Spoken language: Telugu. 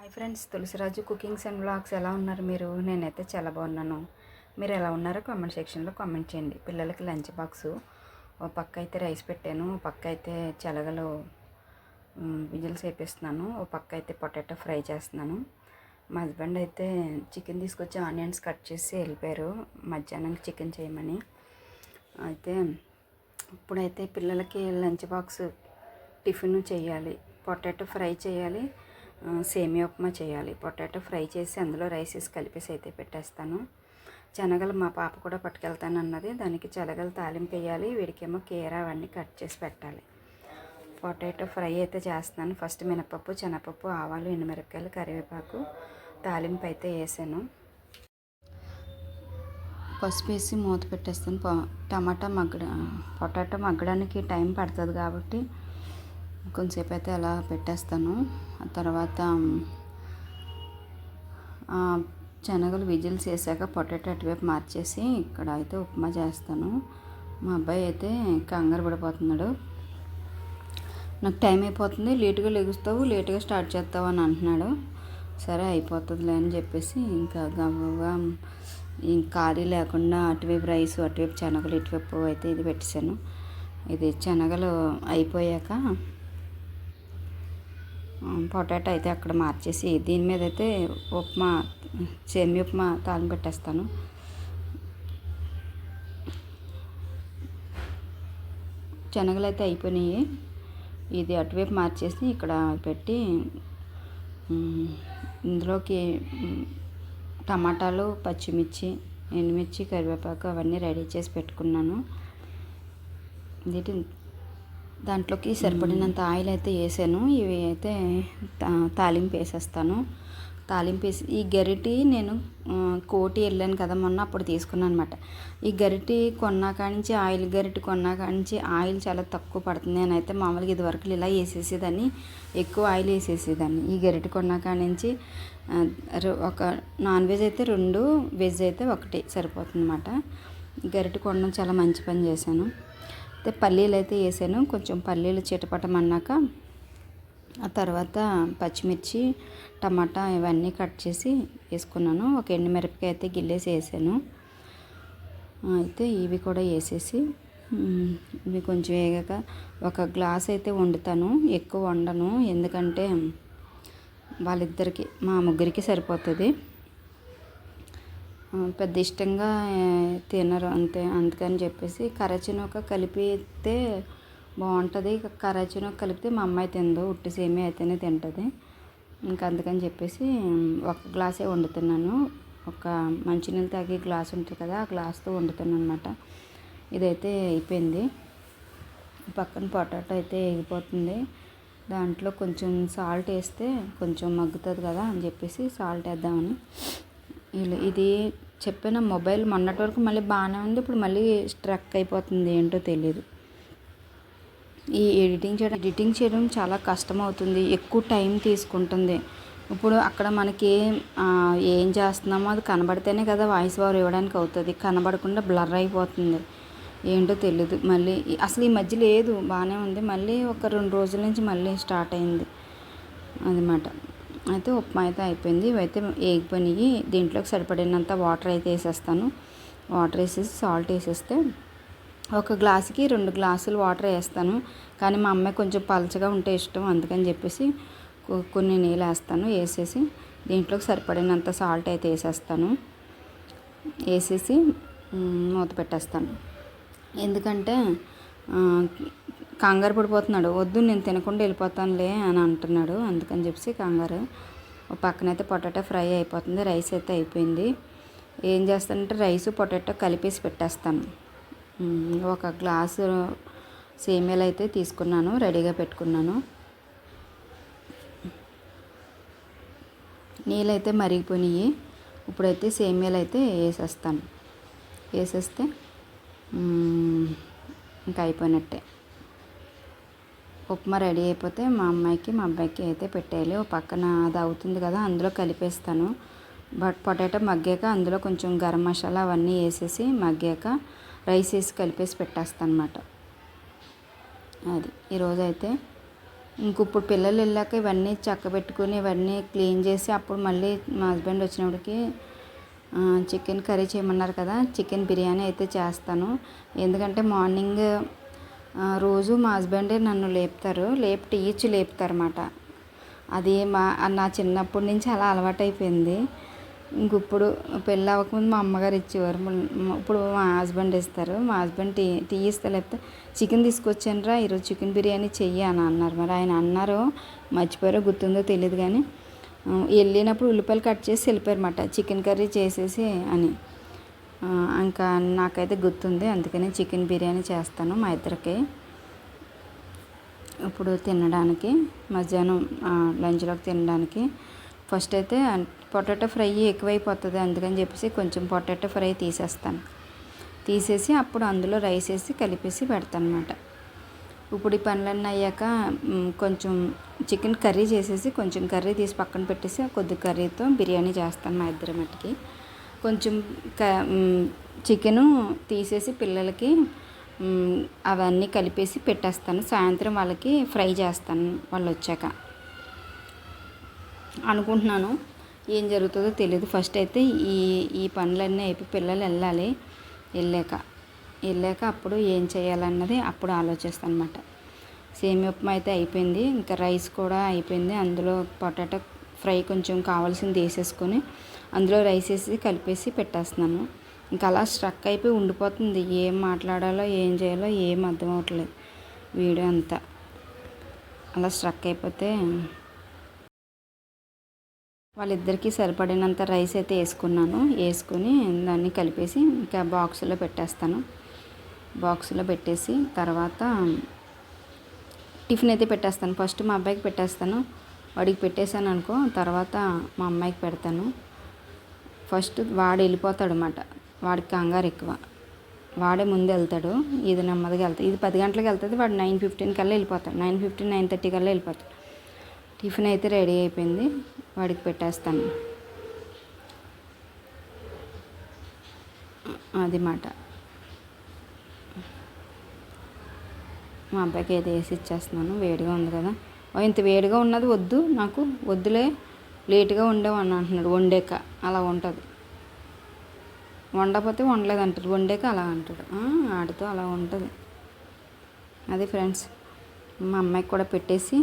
Hi friends, Tulasiraju cookings and vlogs ఎలా ఉన్నారు మీరు? నేనైతే చాలా బాగున్నాను. మీరు ఎలా ఉన్నారో కామెంట్ సెక్షన్లో కామెంట్ చేయండి. పిల్లలకి లంచ్ బాక్సు ఓ పక్క అయితే రైస్ పెట్టాను, ఓ పక్క అయితే చలగలు విజిల్స్ వేపిస్తున్నాను, ఓ పక్క అయితే పొటాటో ఫ్రై చేస్తున్నాను. మా హస్బెండ్ అయితే చికెన్ తీసుకొచ్చి ఆనియన్స్ కట్ చేసి వెళ్ళిపోయారు మధ్యాహ్నానికి చికెన్ చేయమని. అయితే ఇప్పుడైతే పిల్లలకి లంచ్ బాక్స్ టిఫిన్ చేయాలి, పొటాటో ఫ్రై చేయాలి, సేమియా ఉప్మా చేయాలి. పొటాటో ఫ్రై చేసి అందులో రైస్ వేసి కలిపేసి అయితే పెట్టేస్తాను. శనగలు మా పాప కూడా పట్టుకెళ్తాను అన్నది, దానికి శనగలు తాలింపు వేయాలి, వీడికేమో కీరా అవన్నీ కట్ చేసి పెట్టాలి. పొటాటో ఫ్రై అయితే చేస్తున్నాను. ఫస్ట్ మినపప్పు, శనగపప్పు, ఆవాలు, ఎండుమిరపకాయలు, కరివేపాకు తాలింపు అయితే వేసాను. పసుపు వేసి మూత పెట్టేస్తాను. పొటాటో మగ్గడానికి టైం పడుతుంది కాబట్టి కొంచెంసేపు అయితే అలా పెట్టేస్తాను. ఆ తర్వాత శనగలు విజిల్స్ వేసాక పొటాటో అటువైపు మార్చేసి ఇక్కడ అయితే ఉప్మా చేస్తాను. మా అబ్బాయి అయితే కంగారు పడిపోతున్నాడు. నాకు టైం అయిపోతుంది, లేటుగా లెగుస్తావు, లేటుగా స్టార్ట్ చేస్తావు అని అంటున్నాడు. సరే అయిపోతుందిలే అని చెప్పేసి ఇంకా గబగబా ఖాళీ లేకుండా అటువైపు రైసు, అటువైపు శనగలు, ఇటువైపు అయితే ఇది పెట్టేశాను. ఇది శనగలు అయిపోయాక పొటాటో అయితే అక్కడ మార్చేసి దీని మీద అయితే ఉప్మా, సేమియా ఉప్మా తాలింపు పెట్టేస్తాను. శనగలు అయితే అయిపోయినాయి. ఇది అటువైపు మార్చేసి ఇక్కడ పెట్టి ఇందులోకి టమాటాలు, పచ్చిమిర్చి, ఎండుమిర్చి, కరివేపాకు అవన్నీ రెడీ చేసి పెట్టుకున్నాను. దాంట్లోకి సరిపడినంత ఆయిల్ అయితే వేసాను. ఇవి అయితే తాలింపు వేసేస్తాను. తాలింపు వేసి ఈ గరిటి నేను కోటి వెళ్ళాను కదా మొన్న, అప్పుడు తీసుకున్నాను అనమాట. ఈ గరిటి కొన్నాకానించి, ఆయిల్ గరిటి కొన్నాకానించి ఆయిల్ చాలా తక్కువ పడుతుంది. నేనైతే మామూలుగా ఇదివరకు ఇలా వేసేసేదాన్ని, ఎక్కువ ఆయిల్ వేసేసేదాన్ని. ఈ గరిటి కొన్నాకానించి ఒక నాన్ వెజ్ అయితే 2, వెజ్ అయితే 1 సరిపోతుంది అనమాట. గరిటి కొనడం చాలా మంచి పని చేశాను. అయితే పల్లీలు అయితే వేసాను. కొంచెం పల్లీలు చిటపటమన్నాక ఆ తర్వాత పచ్చిమిర్చి, టమాటా ఇవన్నీ కట్ చేసి వేసుకున్నాను. ఒక ఎండుమిరపకాయ అయితే గిల్లేసి వేసాను. అయితే ఇవి కూడా వేసేసి ఇవి కొంచెం వేగాక ఒక గ్లాస్ అయితే వండుతాను. ఎక్కువ వండను, ఎందుకంటే వాళ్ళిద్దరికి, మా ముగ్గురికి సరిపోతుంది. పెద్ద ఇష్టంగా తినరు అంతే. అందుకని చెప్పేసి కరచినొక కలిపితే బాగుంటుంది. కరచినొక కలిపితే మా అమ్మాయి తిందు, ఉట్టి సేమియా అయితేనే తింటుంది. ఇంకా అందుకని చెప్పేసి ఒక గ్లాసే వండుతున్నాను. ఒక మంచినీళ్ళు తాగే గ్లాస్ ఉంటుంది కదా, ఆ గ్లాస్తో వండుతున్నాను అనమాట. ఇదైతే అయిపోయింది. పక్కన పొటాటో అయితే ఎగిపోతుంది. దాంట్లో కొంచెం సాల్ట్ వేస్తే కొంచెం మగ్గుతుంది కదా అని చెప్పేసి సాల్ట్ వేద్దామని. ఇది చెప్పిన మొబైల్ మొన్నటి వరకు మళ్ళీ బాగానే ఉంది, ఇప్పుడు మళ్ళీ స్ట్రక్ అయిపోతుంది, ఏంటో తెలియదు. ఈ ఎడిటింగ్ చేయడం చాలా కష్టం అవుతుంది, ఎక్కువ టైం తీసుకుంటుంది. ఇప్పుడు అక్కడ మనకి ఏం చేస్తున్నామో అది కనబడితేనే కదా వాయిస్ ఓవర్ ఇవ్వడానికి అవుతుంది. కనబడకుండా బ్లర్ అయిపోతుంది, ఏంటో తెలియదు. మళ్ళీ అసలు ఈ మధ్య లేదు, బాగానే ఉంది. మళ్ళీ ఒక 2 రోజుల నుంచి మళ్ళీ స్టార్ట్ అయింది అన్నమాట. అయితే ఉప్మా అయితే అయిపోయింది. ఇవైతే వేగిపోయినాయి. దీంట్లోకి సరిపడినంత వాటర్ అయితే వేసేస్తాను. వాటర్ వేసేసి సాల్ట్ వేసేస్తే ఒక గ్లాసుకి 2 గ్లాసులు వాటర్ వేస్తాను. కానీ మా అమ్మాయి కొంచెం పలచగా ఉంటే ఇష్టం, అందుకని చెప్పేసి కొన్ని నీళ్ళు వేస్తాను. వేసేసి దీంట్లోకి సరిపడినంత సాల్ట్ అయితే వేసేస్తాను. వేసేసి మూత పెట్టేస్తాను. ఎందుకంటే కంగారు పడిపోతున్నాడు, వద్దు నేను తినకుండా వెళ్ళిపోతానులే అని అంటున్నాడు. అందుకని చెప్పేసి కంగారు. ఒక పక్కనైతే పొటాటో ఫ్రై అయిపోతుంది. రైస్ అయితే అయిపోయింది. ఏం చేస్తానంటే రైసు పొటాటో కలిపేసి పెట్టేస్తాను. ఒక గ్లాసు సేమియాలు అయితే తీసుకున్నాను, రెడీగా పెట్టుకున్నాను. నీళ్ళు అయితే మరిగిపోయినాయి. ఇప్పుడైతే సేమియాలు అయితే వేసేస్తాను. వేసేస్తే ఇంకా అయిపోయినట్టే. ఉప్మా రెడీ అయిపోతే మా అమ్మాయికి, మా అబ్బాయికి అయితే పెట్టేయాలి. ఓ పక్కన అది అవుతుంది కదా, అందులో కలిపేస్తాను. పొటాటో మగ్గాక అందులో కొంచెం గరం మసాలా అవన్నీ వేసేసి మగ్గాక రైస్ వేసి కలిపేసి పెట్టేస్తాను అన్నమాట. అది ఈరోజైతే ఇప్పుడు పిల్లలు వెళ్ళాక ఇవన్నీ చక్కబెట్టుకుని ఇవన్నీ క్లీన్ చేసి అప్పుడు మళ్ళీ మా హస్బెండ్ వచ్చినప్పటికి చికెన్ కర్రీ చేయమన్నారు కదా, చికెన్ బిర్యానీ అయితే చేస్తాను. ఎందుకంటే మార్నింగ్ రోజు మా హస్బెండే నన్ను లేపుతారు, టీ ఇచ్చి లేపుతారన్నమాట. అది నా చిన్నప్పటి నుంచి అలా అలవాటైపోయింది. ఇప్పుడు పెళ్ళి అవ్వకముందు మా అమ్మగారు ఇచ్చేవారు, ఇప్పుడు మా హస్బెండ్ ఇస్తారు. మా హస్బెండ్ టీ ఇస్తే లేకపోతే చికెన్ తీసుకొచ్చానురా ఈరోజు చికెన్ బిర్యానీ చెయ్యి అని అన్నారు. మరి ఆయన అన్నారో మర్చిపోయారో గుర్తుందో తెలియదు, కానీ వెళ్ళినప్పుడు ఉల్లిపాయలు కట్ చేసి వెళ్ళిపోయారన్నమాట, చికెన్ కర్రీ చేసేసి అని. ఇంకా నాకైతే గుర్తుంది, అందుకని చికెన్ బిర్యానీ చేస్తాను మా ఇద్దరికి. ఇప్పుడు తినడానికి మధ్యాహ్నం లంచ్లోకి తినడానికి ఫస్ట్ అయితే పొటాటో ఫ్రై ఎక్కువైపోతుంది, అందుకని చెప్పేసి కొంచెం పొటాటో ఫ్రై తీసేసి అప్పుడు అందులో రైస్ వేసి కలిపేసి పెడతాను అన్నమాట. ఇప్పుడు ఈ పనులన్నీ అయ్యాక కొంచెం చికెన్ కర్రీ చేసేసి కొంచెం కర్రీ తీసి పక్కన పెట్టేసి కొద్ది కర్రీతో బిర్యానీ చేస్తాను మా ఇద్దరి మట్టుకి. కొంచెం చికెను తీసేసి పిల్లలకి అవన్నీ కలిపేసి పెట్టేస్తాను. సాయంత్రం వాళ్ళకి ఫ్రై చేస్తాను వాళ్ళు వచ్చాక అనుకుంటున్నాను. ఏం జరుగుతుందో తెలియదు. ఫస్ట్ అయితే ఈ పనులన్నీ అయిపోయి పిల్లలు వెళ్ళాక అప్పుడు ఏం చేయాలన్నది అప్పుడు ఆలోచిస్తాను అన్నమాట. సేమియా ఉప్మా అయితే అయిపోయింది, ఇంకా రైస్ కూడా అయిపోయింది. అందులో పొటాటో ఫ్రై కొంచెం కావాల్సింది వేసేసుకొని అందులో రైస్ వేసి కలిపేసి పెట్టేస్తున్నాను. ఇంకా అలా స్ట్రక్ అయిపోయి ఉండిపోతుంది, ఏం మాట్లాడాలో ఏం చేయాలో ఏం అర్థం అవ్వట్లేదు. వీడియో అంతా అలా స్ట్రక్ అయిపోతే వాళ్ళిద్దరికీ సరిపడినంత రైస్ అయితే వేసుకొని దాన్ని కలిపేసి ఇంకా బాక్సులో పెట్టేస్తాను. బాక్సులో పెట్టేసి తర్వాత టిఫిన్ అయితే పెట్టేస్తాను. ఫస్ట్ మా అబ్బాయికి పెట్టేస్తాను, వాడికి పెట్టేశాను అనుకో తర్వాత మా అమ్మాయికి పెడతాను. ఫస్ట్ వాడు వెళ్ళిపోతాడు అన్నమాట, వాడికి కంగారు ఎక్కువ, వాడే ముందు వెళ్తాడు, ఇది నెమ్మదిగా వెళ్తాడు. ఇది 10 గంటలకు వెళ్తుంది, వాడు 9:15 కల్లా వెళ్ళిపోతాడు, 9:15 9:30 కల్లా వెళ్ళిపోతాడు. టిఫిన్ అయితే రెడీ అయిపోయింది, వాడికి పెట్టేస్తాను. అది మాట మా అబ్బాయికి అయితే వేసి ఇచ్చేస్తున్నాను. వేడిగా ఉంది కదా, ఇంత వేడిగా ఉన్నది వద్దు నాకు, వద్దులే లేటుగా వండావు అని అంటున్నాడు. వండాక అలా ఉంటుంది, వండకపోతే వండలేదు అంటాడు, వండాక అలా అంటాడు. ఆడితో అలా ఉంటుంది. అది ఫ్రెండ్స్, మా అమ్మాయికి కూడా పెట్టేసి